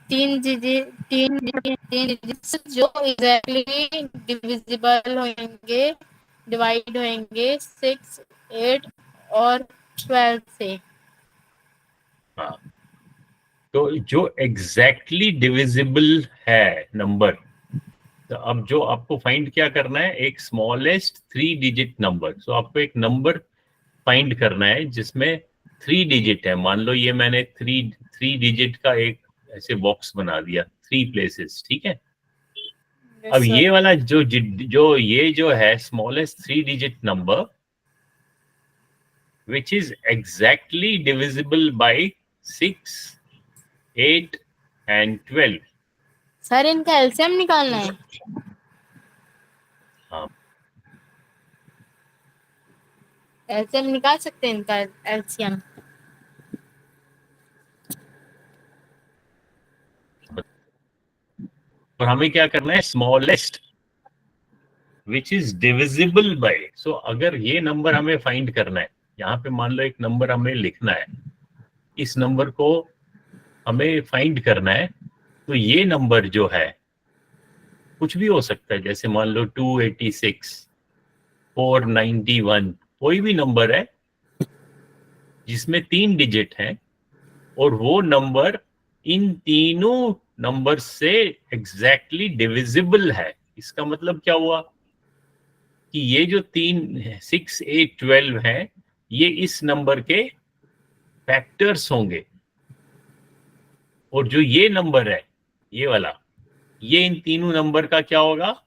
तीन डिजिट्स जो exactly divisible होंगे, डिवाइड होंगे 6, 8 और 12 से। हाँ, तो जो एग्जैक्टली डिविजिबल है नंबर, तो अब जो आपको फाइंड क्या करना है, एक स्मॉलेस्ट 3 डिजिट नंबर। सो आपको एक नंबर फाइंड करना है जिसमें 3 डिजिट है। मान लो ये मैंने थ्री डिजिट का एक ऐसे बॉक्स बना दिया, 3 प्लेसेस, ठीक है। अब ये वाला जो है smallest 3 digit number which is exactly divisible by 6, 8 and 12। Sir इनका एलसीएम निकालना है। हाँ, एलसीएम निकाल सकते हैं इनका एलसीएम। और हमें क्या करना है, smallest which is divisible by. So अगर ये नंबर हमें फाइंड करना है, यहाँ पे मान लो एक नंबर हमें लिखना है, इस नंबर को हमें फाइंड करना है, तो ये नंबर जो है कुछ भी हो सकता है। जैसे मान लो 286, 491, कोई भी नंबर है जिसमें 3 डिजिट हैं, और वो नंबर इन तीनों नंबर से एग्जैक्टली डिविजिबल है। इसका मतलब क्या हुआ कि ये जो 6, 8, 12 है, ये इस नंबर के फैक्टर्स होंगे, और जो ये नंबर है, ये वाला, ये इन तीनों नंबर का क्या होगा,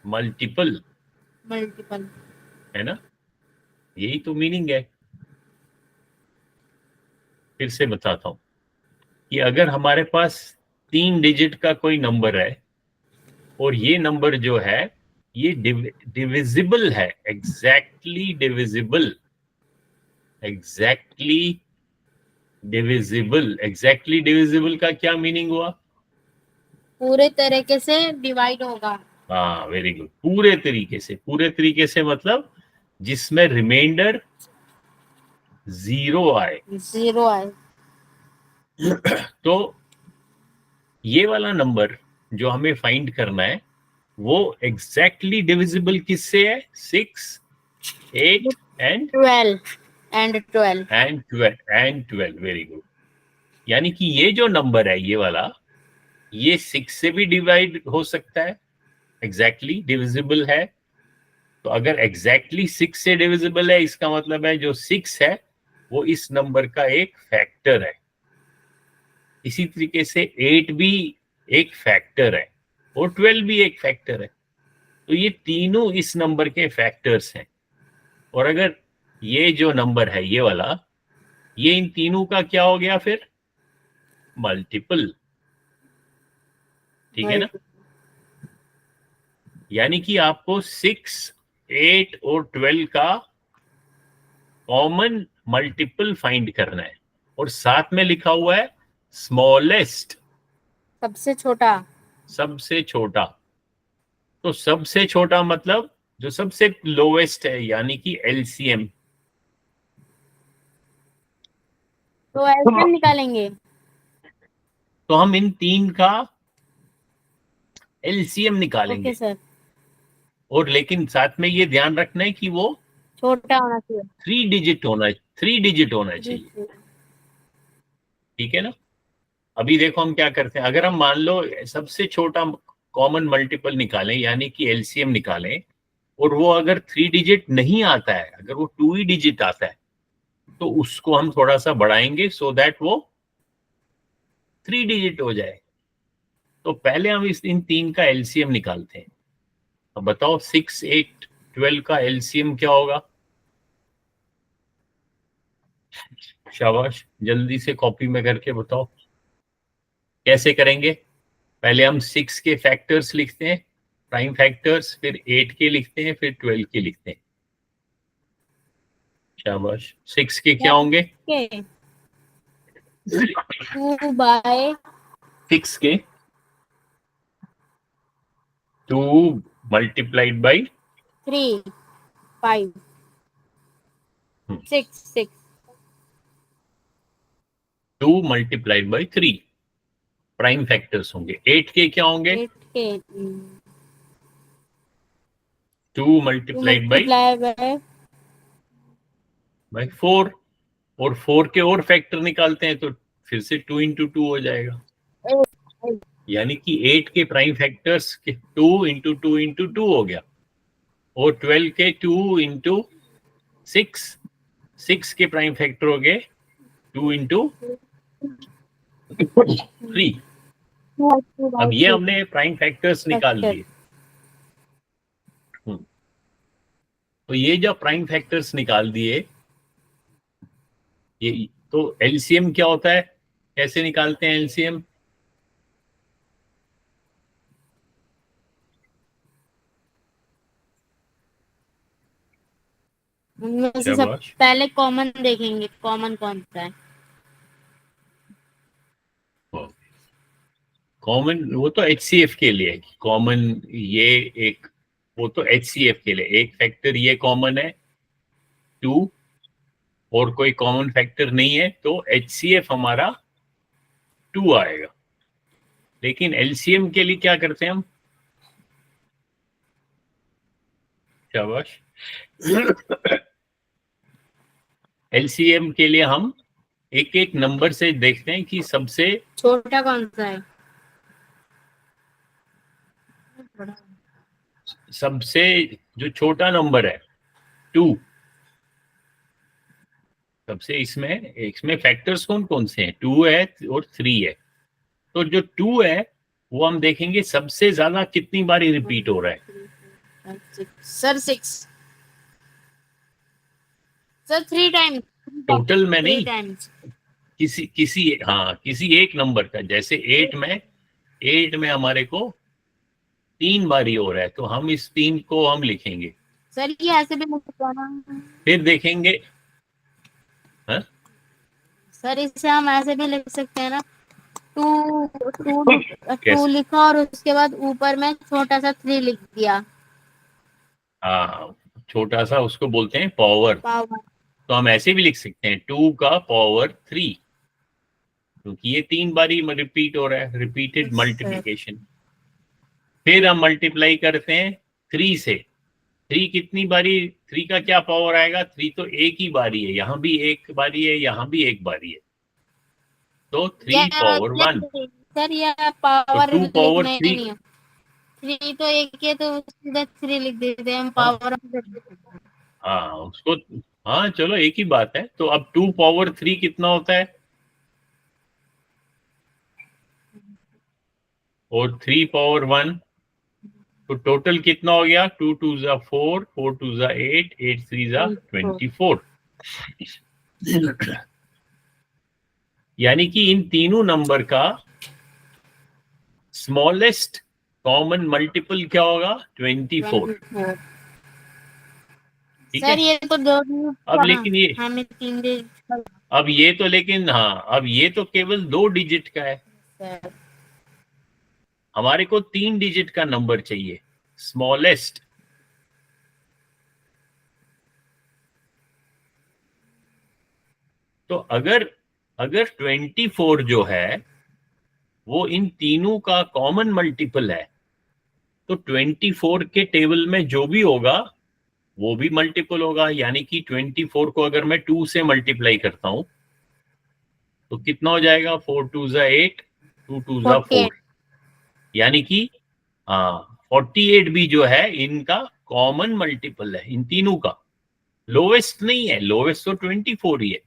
मल्टीपल, मल्टीपल, है ना। यही तो मीनिंग है। फिर से बताता हूं कि अगर हमारे पास 3 डिजिट का कोई नंबर है, और ये नंबर जो है ये डिविजिबल है, exactly divisible, exactly divisible. Exactly divisible का क्या मीनिंग हुआ, पूरे तरीके से डिवाइड होगा। हाँ, वेरी गुड। पूरे तरीके से मतलब जिसमें रिमाइंडर 0 आए। 0 आए। तो ये वाला नंबर जो हमें फाइंड करना है, वो एग्जैक्टली डिविजिबल किससे है, 6, 8 and 12 and 12 and 12। Very good. यानी कि ये जो नंबर है, ये वाला, ये 6 से भी डिवाइड हो सकता है, एग्जैक्टली डिविजिबल है। तो अगर एग्जैक्टली 6 से डिविजिबल है, इसका मतलब है जो 6 है वो इस नंबर का एक फैक्टर है। इसी तरीके से 8 भी एक फैक्टर है, और 12 भी एक फैक्टर है। तो ये तीनों इस नंबर के फैक्टर्स हैं। और अगर ये जो नंबर है, ये वाला, ये इन तीनों का क्या हो गया फिर, मल्टीपल, ठीक है ना। यानी कि आपको 6, 8 और 12 का कॉमन मल्टीपल फाइंड करना है, और साथ में लिखा हुआ है स्मॉलेस्ट, सबसे छोटा। सबसे छोटा। तो सबसे छोटा मतलब जो सबसे लोवेस्ट है, यानी कि एलसीएम। तो एलसीएम निकालेंगे। तो हम इन तीन का एलसीएम ओके निकालेंगे, सर। और लेकिन साथ में ये ध्यान रखना है कि वो छोटा होना चाहिए। 3 डिजिट होना चाहिए, ठीक है ना। अभी देखो हम क्या करते हैं, अगर हम मान लो सबसे छोटा कॉमन मल्टीपल निकालें, यानी कि एलसीएम निकालें, और वो अगर 3 डिजिट नहीं आता है, अगर वो 2 ही डिजिट आता है, तो उसको हम थोड़ा सा बढ़ाएंगे सो दैट वो 3 डिजिट हो जाए। तो पहले हम इन तीन का एलसीएम निकालते हैं। अब बताओ 6, 8, 12 का एलसीएम क्या होगा। शाबाश, जल्दी से कॉपी में करके बताओ कैसे करेंगे। पहले हम 6 के फैक्टर्स लिखते हैं, प्राइम फैक्टर्स, फिर 8 के लिखते हैं, फिर 12 के लिखते हैं। शाबाश। 6 के क्या होंगे, 2 बाय 6 के 2 multiplied by 3, 5, 6 2 multiplied by 3। Prime factors होंगे। 8 के क्या होंगे? 8 के 2 मल्टीप्लाइड बाई बाय 4, और 4 के और फैक्टर निकालते हैं तो फिर से 2 इंटू 2 हो जाएगा। यानी कि 8 के प्राइम फैक्टर्स के 2 इंटू 2 इंटू 2 हो गया, और 12 के 2 इंटू 6 के प्राइम फैक्टर हो गए 2 इंटू 3। अब ये हमने प्राइम फैक्टर्स निकाल दिए। तो ये जो प्राइम फैक्टर्स निकाल दिए, ये तो एलसीएम क्या होता है, कैसे निकालते हैं एलसीएम? उनमें से सब पहले कॉमन देखेंगे, कॉमन कौन सा है। कॉमन वो तो एचसीएफ के लिए कॉमन, ये एक वो तो एचसीएफ के लिए एक फैक्टर ये कॉमन है 2, और कोई कॉमन फैक्टर नहीं है, तो एचसीएफ हमारा 2 आएगा। लेकिन एलसीएम के लिए क्या करते हैं हम? शाबाश। एलसीएम के लिए हम एक एक नंबर से देखते हैं कि सबसे छोटा कौन सा है। सबसे जो छोटा नंबर है 2, सबसे इसमें फैक्टर्स कौन कौन से हैं? 2 है और 3 है। तो जो 2 है वो हम देखेंगे सबसे ज्यादा कितनी बार रिपीट हो रहा है। सर 6 सर 3 टाइम्स टोटल में नहीं, टाइम्स किसी एक नंबर का, जैसे 8 में हमारे को 3 बार ही हो रहा है, तो हम इस 3 को हम लिखेंगे। सर ये ऐसे भी लिख सकते हैं ना। फिर देखेंगे सर इसे हम ऐसे भी लिख सकते हैं ना, 2 लिखा और उसके बाद ऊपर में छोटा सा 3 लिख दिया। हाँ, छोटा सा उसको बोलते हैं पावर। तो हम ऐसे भी लिख सकते हैं 2 का पावर 3, क्योंकि ये 3 बार ही रिपीट हो रहा है, रिपीटेड मल्टीप्लीकेशन। फिर हम मल्टीप्लाई करते हैं 3 से। 3 कितनी बारी, 3 का क्या पावर आएगा? 3 तो एक ही बारी है, यहाँ भी एक बारी है, यहाँ भी एक बारी है, तो 3 पावर 1। सर ये पावर 2 पावर 3, 3 तो एक है, तो सीधा 3 लिख देते हैं हम पावर। हाँ उसको, हाँ चलो एक ही बात है। तो अब 2 पावर 3 कितना होता है? और 3 पावर 1, तो टोटल कितना हो गया? 2 2 जा 4, 4 2 जा 8, 8 3 जा 24। यानी कि इन तीनों नंबर का स्मॉलेस्ट कॉमन मल्टीपल क्या होगा? 24। ठीक है। सर ये तो दो, अब लेकिन ये हमें 3 अब ये तो लेकिन हाँ, अब ये तो केवल 2 डिजिट का है सर। हमारे को 3 डिजिट का नंबर चाहिए स्मॉलेस्ट। तो अगर 24 जो है वो इन तीनों का कॉमन मल्टीपल है, तो 24 के टेबल में जो भी होगा वो भी मल्टीपल होगा। यानी कि 24 को अगर मैं 2 से मल्टीप्लाई करता हूं तो कितना हो जाएगा? 4 2 जा 8, 2 2 जा 4, यानी कि 48 भी जो है इनका कॉमन मल्टीपल है, इन तीनों का। लोवेस्ट नहीं है, लोवेस्ट तो 24 ही है,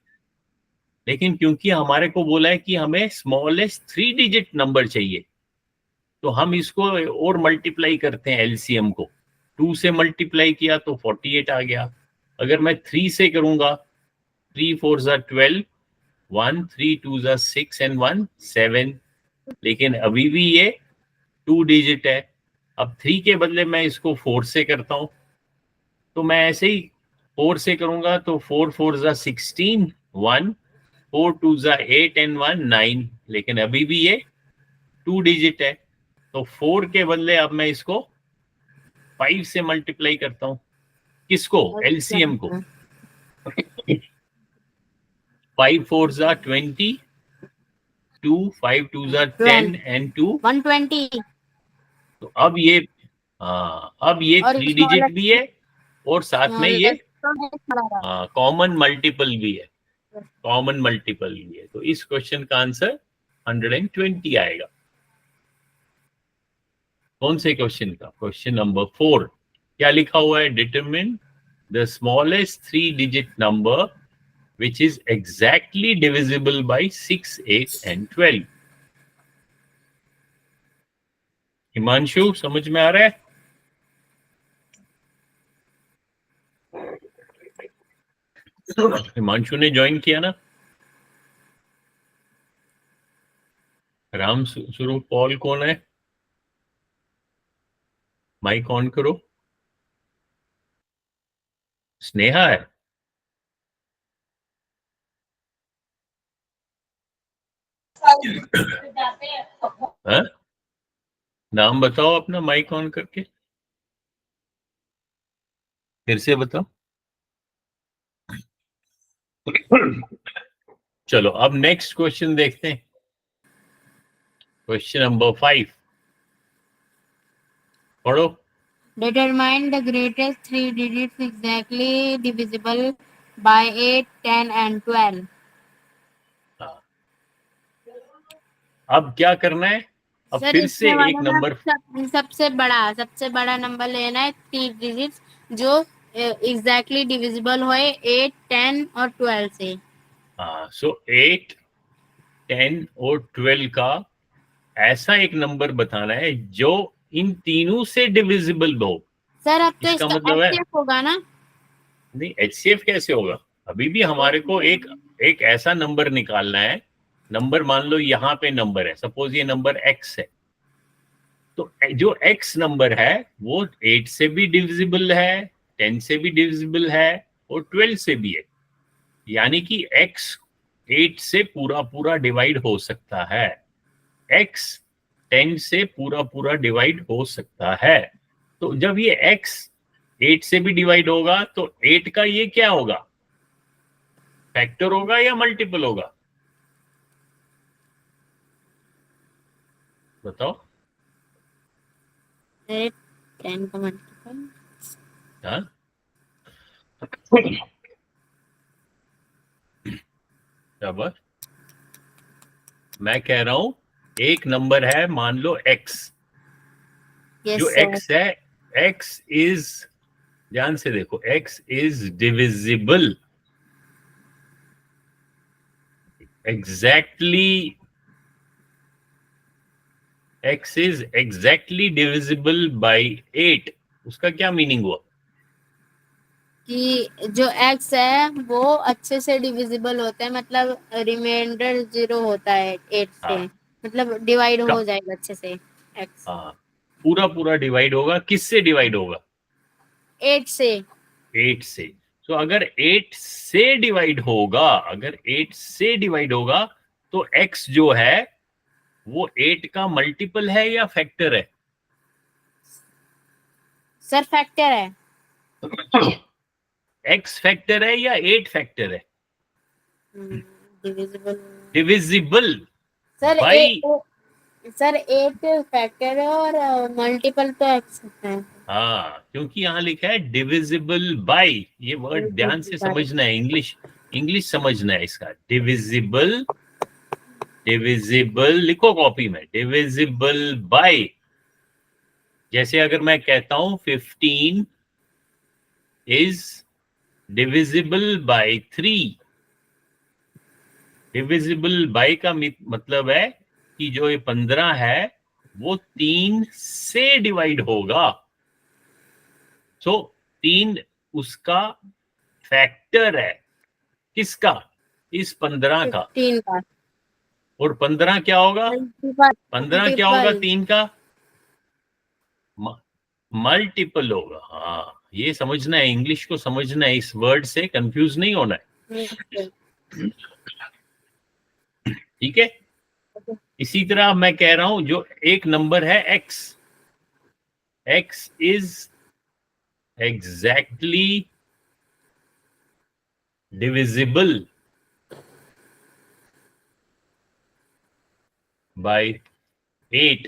लेकिन क्योंकि हमारे को बोला है कि हमें स्मॉलेस्ट 3 डिजिट नंबर चाहिए, तो हम इसको और मल्टीप्लाई करते हैं एलसीएम को। 2 से मल्टीप्लाई किया तो 48 आ गया। अगर मैं 3 से करूंगा, 3 4 जा 12, 1 3 2 जा 6 एंड 1 7, लेकिन अभी भी ये 2 डिजिट है। अब 3 के बदले मैं इसको 4 से करता हूं, तो मैं ऐसे ही 4 से करूंगा तो 4 4 जा 16, 1 4 2 जा 8 एंड 1 9, लेकिन अभी भी ये 2 डिजिट है। तो 4 के बदले अब मैं इसको 5 से मल्टीप्लाई करता हूं। किसको? एलसीएम को। 5 4 जा 20, 2, 5 2s are 10 and 2 120 तो अब ये अब ये और 3 स्मॉलेस्ट डिजिट भी है और साथ में ये लेस कॉमन मल्टीपल भी है, कॉमन मल्टीपल भी है। तो इस क्वेश्चन का आंसर 120 आएगा। कौन से क्वेश्चन का? Question number 4। क्या लिखा हुआ है? Determine the smallest 3 digit number which is exactly divisible by 6, 8 and 12। Himanshu समझ में आ रहा है? हिमांशु ने ज्वाइन किया ना? राम स्वरूप पॉल कौन है? माइक ऑन करो। स्नेहा है? हाँ? नाम बताओ अपना माइक ऑन करके, फिर से बताओ। चलो अब नेक्स्ट क्वेश्चन देखते हैं। क्वेश्चन नंबर 5 पढ़ो। Determine the greatest 3 digits exactly divisible by 8, 10 and 12। अब क्या करना है? अब सर फिर से इसमें वाला एक ना नंबर सबसे बड़ा नंबर लेना है, 3 डिजिट्स जो एग्जैक्टली डिविजिबल होए 8, 10 और 12 से। सो 8, 10 और 12 का ऐसा एक नंबर बताना है जो इन तीनों से डिविजिबल हो। सर अब तो इसका इसका मतलब है एचसीएफ होगा ना? नहीं, एचसीएफ कैसे होगा? अभी भी हमारे को एक ऐसा नंबर निकालना है। नंबर मान लो यहाँ पे नंबर है, सपोज ये नंबर x है, तो जो x नंबर है वो 8 से भी डिविजिबल है, 10 से भी डिविजिबल है और 12 से भी है। यानी कि x 8 से पूरा पूरा डिवाइड हो सकता है, x 10 से पूरा पूरा डिवाइड हो सकता है। तो जब ये x 8 से भी डिवाइड होगा तो 8 का ये क्या होगा? फैक्टर होगा या मल्टीपल होगा? बताओ। 8, 10 का मल्टीपल। हाँ बराबर। मैं कह रहा हूं एक नंबर है, मान लो x। जो x है, x इज, ध्यान से देखो, x is divisible exactly, x is exactly divisible by 8। उसका क्या मीनिंग हुआ? कि जो x है वो अच्छे से डिविजिबल होता है, मतलब रिमाइंडर 0 होता है 8 से, मतलब डिवाइड हो जाएगा अच्छे से x। पूरा पूरा डिवाइड होगा। किससे डिवाइड होगा? 8 से। 8 से। तो अगर 8 से डिवाइड होगा, अगर 8 से डिवाइड होगा तो x जो है वो 8 का मल्टीपल है या फैक्टर है? सर फैक्टर है। x फैक्टर है या 8 फैक्टर है? Divisible. Divisible sir by. Sir 8 factor है और मल्टीपल तो x है। हाँ, क्योंकि यहाँ लिखा है डिविजिबल बाय। ये वर्ड ध्यान से समझना है, इंग्लिश समझना है इसका। डिविजिबल, डिविजिबल लिखो कॉपी में, डिविजिबल बाय। जैसे अगर मैं कहता हूं 15 is divisible bye 3। Divisible by का मतलब है कि जो ये 15 है वो 3 से डिवाइड होगा। सो 3 उसका फैक्टर है। किसका? इस 15 का। 15 का। और 15 क्या होगा? 15 क्या होगा? 3 का मल्टीपल होगा। हाँ, ये समझना है, इंग्लिश को समझना है, इस वर्ड से कंफ्यूज नहीं होना है। ठीक है। इसी तरह मैं कह रहा हूं जो एक नंबर है x, x is exactly divisible by 8।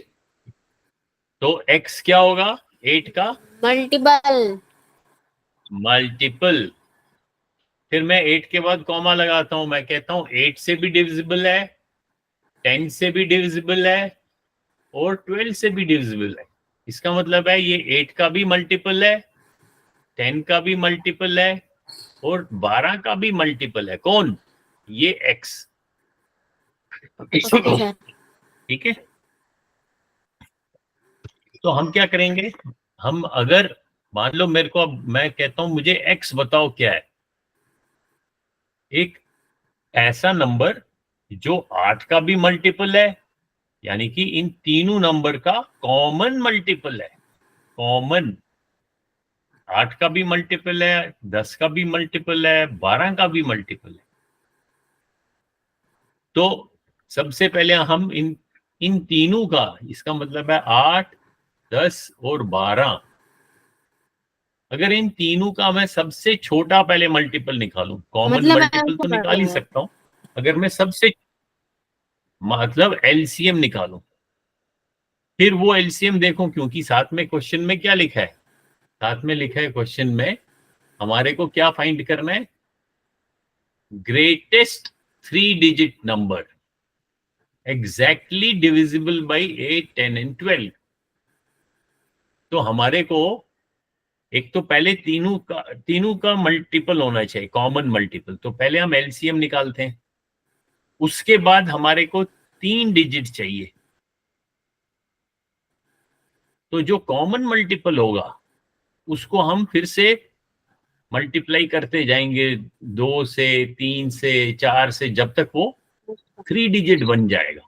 तो x क्या होगा 8 का? मल्टीपल। मल्टीपल। फिर मैं 8 के बाद कॉमा लगाता हूं, मैं कहता हूं 8 से भी डिविजिबल है, 10 से भी डिविजिबल है और 12 से भी डिविजिबल है। इसका मतलब है ये 8 का भी मल्टीपल है, 10 का भी मल्टीपल है और 12 का भी मल्टीपल है। कौन? ये x। Okay sir. ठीक है, तो हम क्या करेंगे, हम अगर मान लो मेरे को, अब मैं कहता हूं मुझे x बताओ क्या है, एक ऐसा नंबर जो 8 का भी मल्टीपल है, यानी कि इन तीनों नंबर का कॉमन मल्टीपल है। कॉमन 8 का भी मल्टीपल है, 10 का भी मल्टीपल है, 12 का भी मल्टीपल है। तो सबसे पहले हम इन इन तीनों का, इसका मतलब है 8, 10 और 12, अगर इन तीनों का मैं सबसे छोटा पहले मल्टीपल निकालूं, कॉमन मतलब मल्टीपल ऐसे तो निकाल ही पढ़ेंगे। सकता हूं, अगर मैं सबसे मतलब एलसीएम निकालूं, फिर वो एलसीएम देखो, क्योंकि साथ में क्वेश्चन में क्या लिखा है, साथ में लिखा है क्वेश्चन में हमारे को क्या फाइंड करना है, greatest 3 digit number exactly divisible by 8, 10 and 12। तो हमारे को एक तो पहले तीनों का मल्टीपल होना चाहिए, कॉमन मल्टीपल। तो पहले हम एलसीएम निकालते हैं, उसके बाद हमारे को 3 डिजिट चाहिए। तो जो कॉमन मल्टीपल होगा उसको हम फिर से मल्टीप्लाई करते जाएंगे, 2 से, 3 से, 4 से, जब तक वो 3 डिजिट बन जाएगा।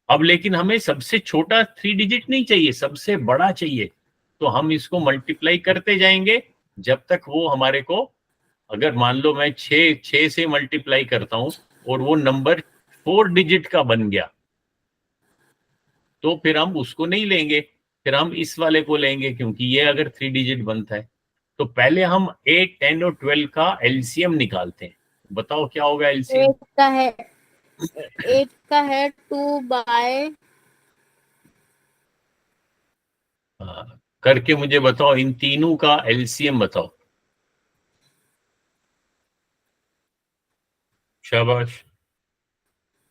अब लेकिन हमें सबसे छोटा 3 डिजिट नहीं चाहिए, सबसे बड़ा चाहिए। तो हम इसको मल्टीप्लाई करते जाएंगे जब तक वो हमारे को, अगर मान लो मैं 6 से मल्टीप्लाई करता हूं और वो नंबर 4 डिजिट का बन गया, तो फिर हम उसको नहीं लेंगे, फिर हम इस वाले को लेंगे, क्योंकि ये अगर 3 डिजिट बनता है। तो पहले हम 8, 10 और 12 का एलसीएम निकालते हैं। बताओ क्या होगा एलसीएम? 8 का है 2 बाय। करके मुझे बताओ, इन तीनों का एलसीएम बताओ। शाबाश,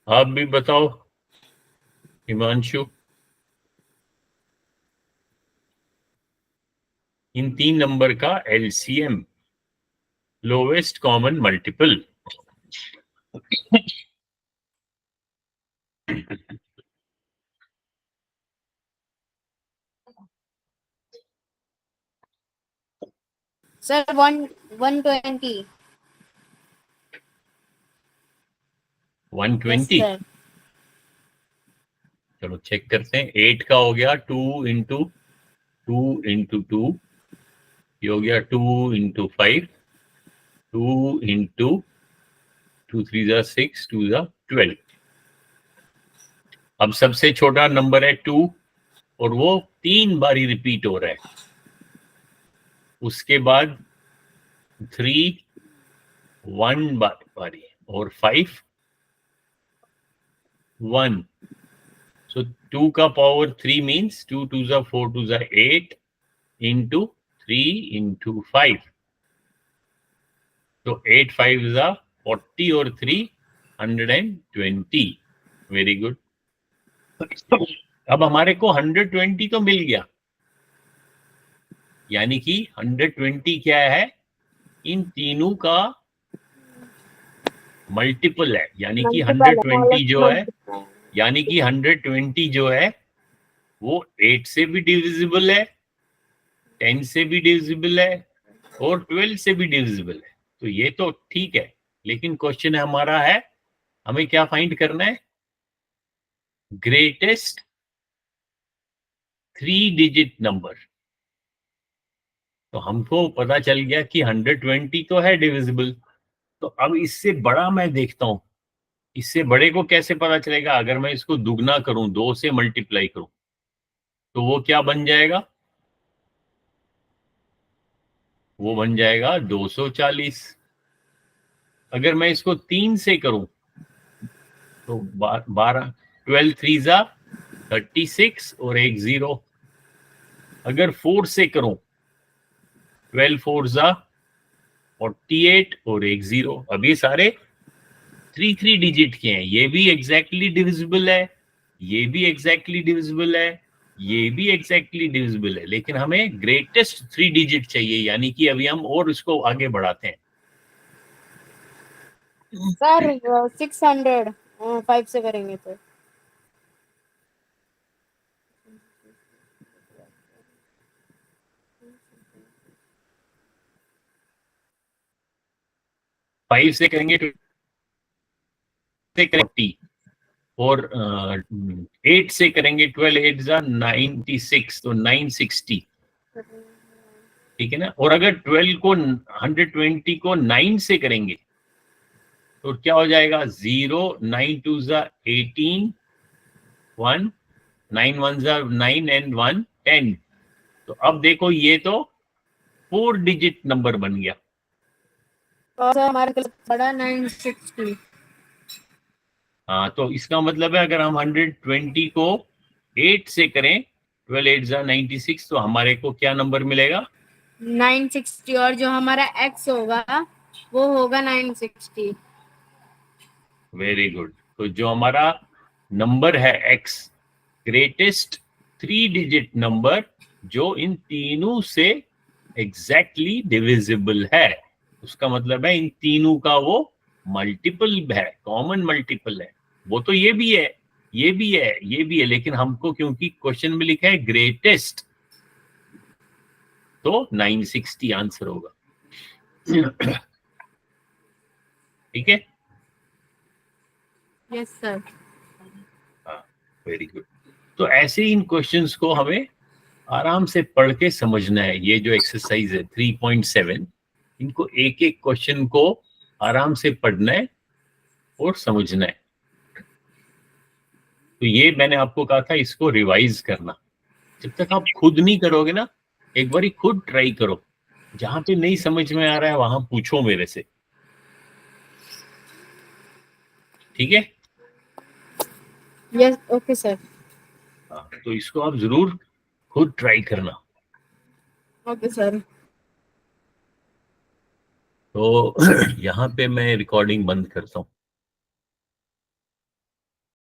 आप भी बताओ हिमांशु। इन 3 नंबर का LCM, lowest common multiple. Sir 120। Yes 120। Sir. चलो चेक करते हैं। 8 का हो गया 2 इंटू 2, ये हो गया 2 इंटू 5, 2 इंटू 2 3 6, 2 12। अब सबसे छोटा नंबर है 2 और वो 3 बारी रिपीट हो रहा है। उसके बाद 3 1 बारी और 5 1। सो 2 का पावर 3 मीन्स 2 2 4 2 8 इंटू 3 इंटू 5। तो 8 5 40 और 3 120। Very good. अब हमारे को 120 तो मिल गया, यानी कि 120 क्या है, इन तीनों का मल्टीपल है, यानी कि मल्टीपल है, 120 हाईएस्ट जो है, मल्टीपल। यानी कि 120 जो है वो 8 से भी डिविजिबल है, 10 से भी डिविजिबल है और 12 से भी डिविजिबल है। तो ये तो ठीक है, लेकिन क्वेश्चन हमारा है हमें क्या फाइंड करना है, ग्रेटेस्ट 3 डिजिट नंबर। तो हमको पता चल गया कि 120 तो है डिविजिबल। तो अब इससे बड़ा मैं देखता हूं, इससे बड़े को कैसे पता चलेगा, अगर मैं इसको दुगना करूं, 2 से मल्टीप्लाई करूं, तो वो क्या बन जाएगा, वो बन जाएगा 240। अगर मैं इसको 3 से करूं तो 12 12 3 36 और एक 0। अगर 4 से करूं 12 4 48 और एक 0। अब ये सारे 3 डिजिट के हैं, ये भी एग्जैक्टली डिविजिबल है, ये भी एग्जैक्टली डिविजिबल है, ये भी एग्जैक्टली डिविजिबल है, लेकिन हमें ग्रेटेस्ट 3 डिजिट चाहिए, यानी कि अभी हम और इसको आगे बढ़ाते हैं। सर 600 5 से करेंगे तो 5 से करेंगे 40 और 8 से करेंगे 12 8 96 तो 960, ठीक है ना। और अगर 12 को 120 को 9 से करेंगे तो क्या हो जाएगा, 0 9 2 18 1 9 1 9 एंड 1 10। तो अब देखो ये तो 4 डिजिट नंबर बन गया। और सर हमारे क्लास बड़ा 960। हाँ, तो इसका मतलब है अगर हम 120 को 8 से करें 12 8 96 तो हमारे को क्या नंबर मिलेगा, 960 और जो हमारा x होगा वो होगा 960। Very good. तो जो हमारा नंबर है x, ग्रेटेस्ट 3 डिजिट नंबर जो इन तीनों से एग्जैक्टली डिविजिबल है, उसका मतलब है इन तीनों का वो मल्टीपल है, कॉमन मल्टीपल है। वो तो ये भी है, ये भी है, ये भी है, लेकिन हमको क्योंकि क्वेश्चन में लिखा है ग्रेटेस्ट, तो 960 आंसर होगा। ठीक है, यस सर। हाँ, वेरी गुड। तो ऐसे इन क्वेश्चंस को हमें आराम से पढ़ के समझना है। ये जो एक्सरसाइज है 3.7, इनको एक एक क्वेश्चन को आराम से पढ़ना है और समझना है। तो ये मैंने आपको कहा था इसको रिवाइज करना। जब तक आप खुद नहीं करोगे ना, एक बारी खुद ट्राई करो, जहां पे नहीं समझ में आ रहा है वहां पूछो मेरे से, ठीक है। Yes okay sir. हाँ, तो इसको आप जरूर खुद ट्राई करना। Okay sir. तो यहाँ पे मैं रिकॉर्डिंग बंद करता हूँ।